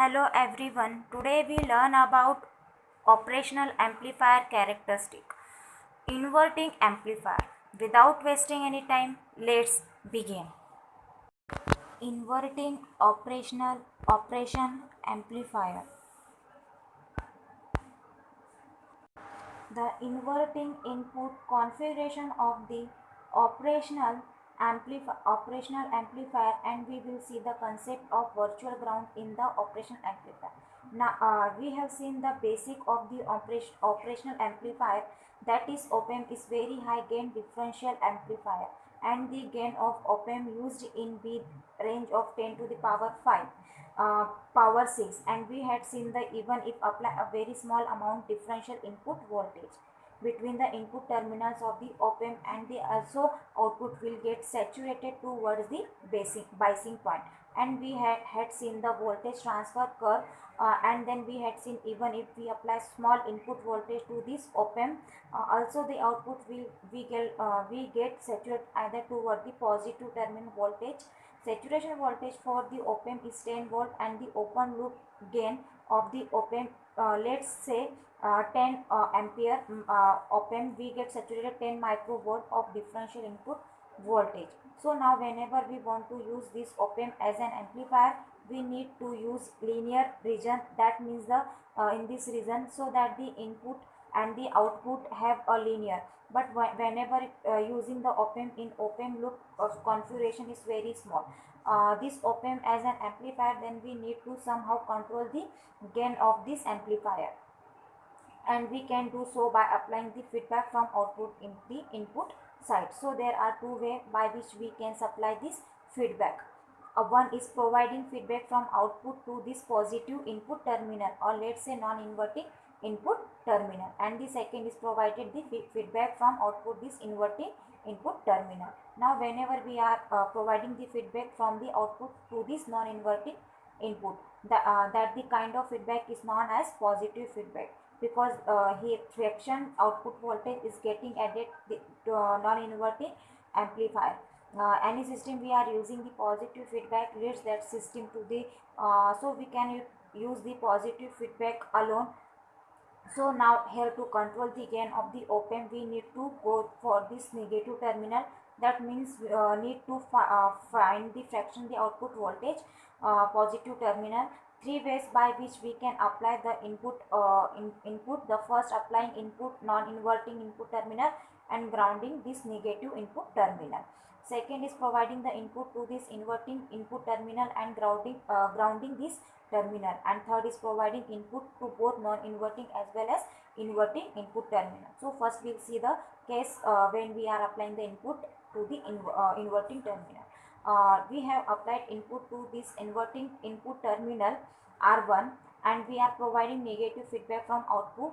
Hello everyone. Today we learn about operational amplifier characteristic. Inverting amplifier. Without wasting any time, let's begin. Inverting operation amplifier. The inverting input configuration of the operational amplifier, and we will see the concept of virtual ground in the operational amplifier. Now we have seen the basic of the operational amplifier, that is op-amp is very high gain differential amplifier, and the gain of op-amp used in the range of 10 to the power 5 power 6, and we had seen that even if apply a very small amount differential input voltage between the input terminals of the op-amp, and the also output will get saturated towards the biasing point, and we had seen the voltage transfer curve, and then we had seen even if we apply small input voltage to this op-amp, also the output will we get saturated either toward the positive terminal voltage. Saturation voltage for the op-amp is 10 volt, and the open loop gain of the op-amp, let's say 10 ampere op-amp, we get saturated 10 microvolt of differential input voltage. So now whenever we want to use this op-amp as an amplifier, we need to use linear region. That means the in this region, so that the input and the output have a linear. But whenever using the op-amp in op-amp loop of configuration is very small, this op-amp as an amplifier, then we need to somehow control the gain of this amplifier, and we can do so by applying the feedback from output in the input side. So there are two ways by which we can supply this feedback. One is providing feedback from output to this positive input terminal, or let's say non-inverting input terminal, and the second is provided the feedback from output this inverting input terminal. Now whenever we are providing the feedback from the output to this non-inverting input, that the kind of feedback is known as positive feedback, because here fraction output voltage is getting added to non-inverting amplifier. Any system we are using the positive feedback leads that system to the so we can use the positive feedback alone. So now here to control the gain of the op-amp, we need to go for this negative terminal. That means need to find the fraction the output voltage positive terminal. Three ways by which we can apply the input. The first, applying input non-inverting input terminal and grounding this negative input terminal. Second is providing the input to this inverting input terminal and grounding this terminal, and third is providing input to both non-inverting as well as inverting input terminal. So first we'll see the case when we are applying the input to the inverting terminal. We have applied input to this inverting input terminal R1, and we are providing negative feedback from output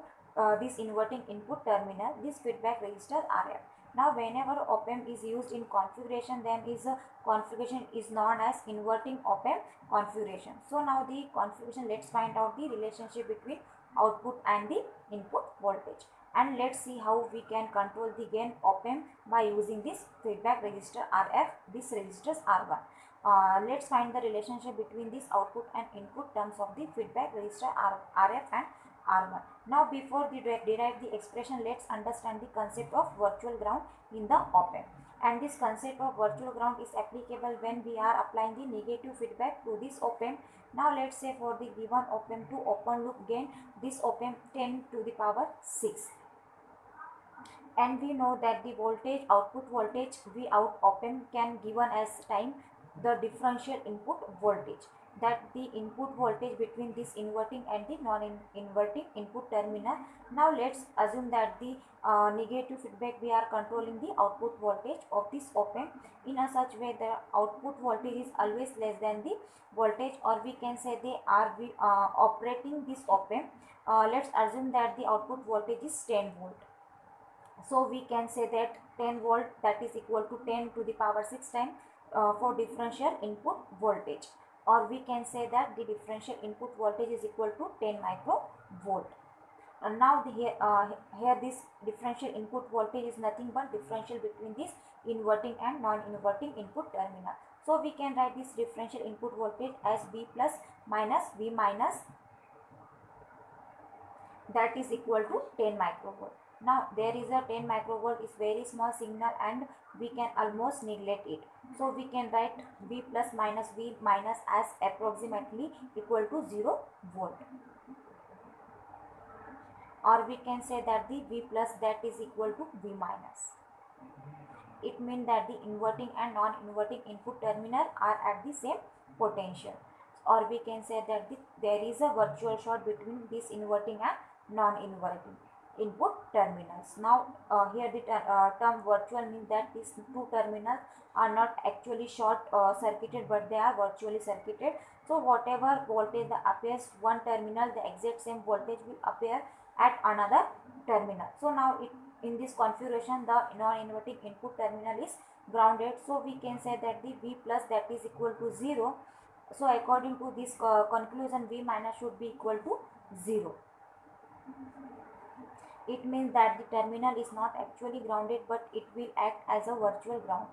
this inverting input terminal, this feedback resistor RF. Now whenever op-amp is used in configuration, then is a configuration is known as inverting op-amp configuration. So now the configuration, let's find out the relationship between output and the input voltage, and let's see how we can control the gain op-amp by using this feedback resistor RF, this resistors R1. Let's find the relationship between this output and input terms of the feedback resistor RF and R1. Now before we derive the expression, let's understand the concept of virtual ground in the op-amp. And this concept of virtual ground is applicable when we are applying the negative feedback to this op-amp. Now let's say for the given op-amp to open loop gain this op-amp 10 to the power 6. And we know that the voltage output voltage V out op-amp can given as time the differential input voltage, that the input voltage between this inverting and the non-inverting input terminal. Now let's assume that the negative feedback we are controlling the output voltage of this op-amp in a such way the output voltage is always less than the voltage, or we can say they are operating this op-amp. Let's assume that the output voltage is 10 volt. So we can say that 10 volt, that is equal to 10 to the power 6 time for differential input voltage, or we can say that the differential input voltage is equal to 10 microvolt. And now here this differential input voltage is nothing but differential between this inverting and non-inverting input terminal. So we can write this differential input voltage as V plus minus V minus, that is equal to 10 microvolt. Now there is a 10 microvolt is very small signal and we can almost neglect it. So we can write V plus minus V minus as approximately equal to 0 volt. Or we can say that the V plus that is equal to V minus. It means that the inverting and non-inverting input terminal are at the same potential. Or we can say that there is a virtual short between this inverting and non-inverting input terminals. Now here the term virtual means that these two terminals are not actually short circuited, but they are virtually circuited. So whatever voltage that appears one terminal, the exact same voltage will appear at another terminal. So now in this configuration the non-inverting input terminal is grounded, so we can say that the V plus that is equal to 0. So according to this conclusion, V minus should be equal to 0. It means that the terminal is not actually grounded, but it will act as a virtual ground.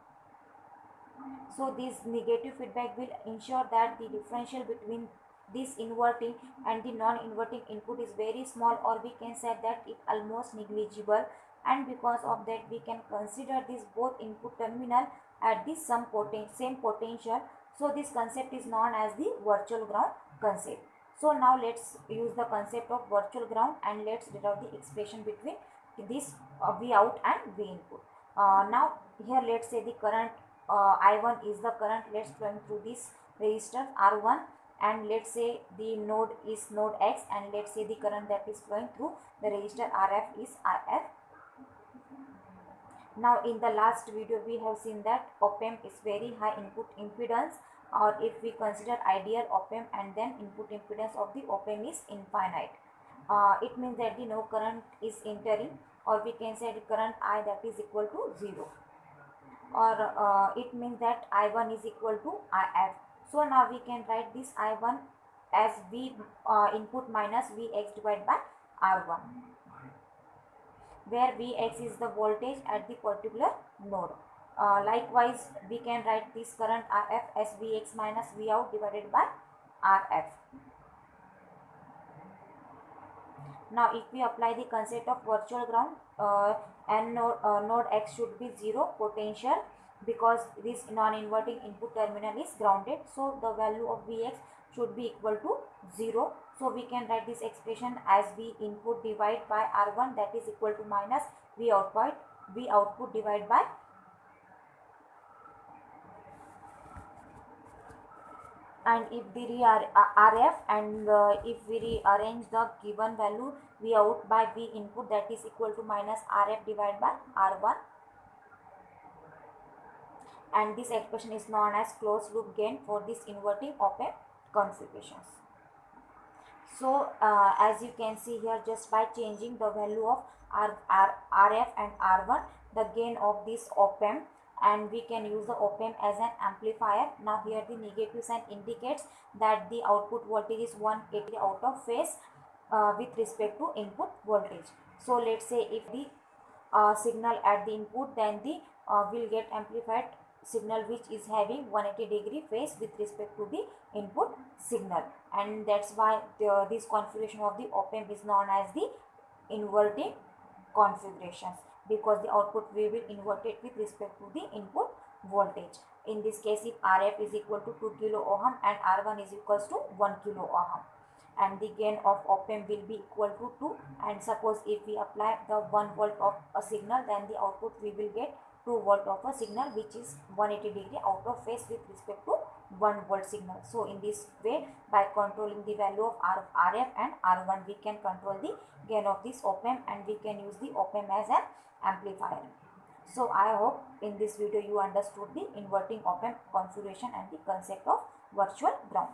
So this negative feedback will ensure that the differential between this inverting and the non-inverting input is very small, or we can say that it almost negligible, and because of that we can consider this both input terminal at the same potential. So this concept is known as the virtual ground concept. So now let's use the concept of virtual ground and let's derive the expression between this V out and V input. Now here let's say the current I1 is the current let's flowing through this resistor R1, and let's say the node is node X, and let's say the current that is flowing through the resistor RF is RF. Now in the last video we have seen that op-amp is very high input impedance, or if we consider ideal op-amp, and then input impedance of the op-amp is infinite. It means that the no current is entering, or we can say the current I that is equal to 0, or it means that I1 is equal to IF. So now we can write this I1 as V input minus Vx divided by R1, where Vx is the voltage at the particular node. Likewise, we can write this current Rf as Vx minus Vout divided by Rf. Now, if we apply the concept of virtual ground, and node X should be 0 potential, because this non-inverting input terminal is grounded. So, the value of Vx should be equal to 0. So, we can write this expression as V input divided by R1, that is equal to minus V output divided by and if we RF, and if we rearrange the given value V out by V input, that is equal to minus RF divided by R1, and this expression is known as closed loop gain for this inverting op-amp configurations. So as you can see here, just by changing the value of RF and R1, the gain of this op-amp, and we can use the op-amp as an amplifier. Now here the negative sign indicates that the output voltage is 180 out of phase with respect to input voltage. So let's say if the signal at the input, then the will get amplified signal which is having 180-degree phase with respect to the input signal, and that's why this configuration of the op-amp is known as the inverting configurations, because the output we will invert it with respect to the input voltage. In this case, if RF is equal to 2 kilo ohm and R1 is equals to 1 kilo ohm, and the gain of op-amp will be equal to 2, and suppose if we apply the 1 volt of a signal, then the output we will get 2 volt of a signal which is 180-degree out of phase with respect to 1 volt signal. So in this way, by controlling the value of RF and R1, we can control the gain of this op-amp, and we can use the op-amp as an amplifier. So I hope in this video you understood the inverting op-amp configuration and the concept of virtual ground.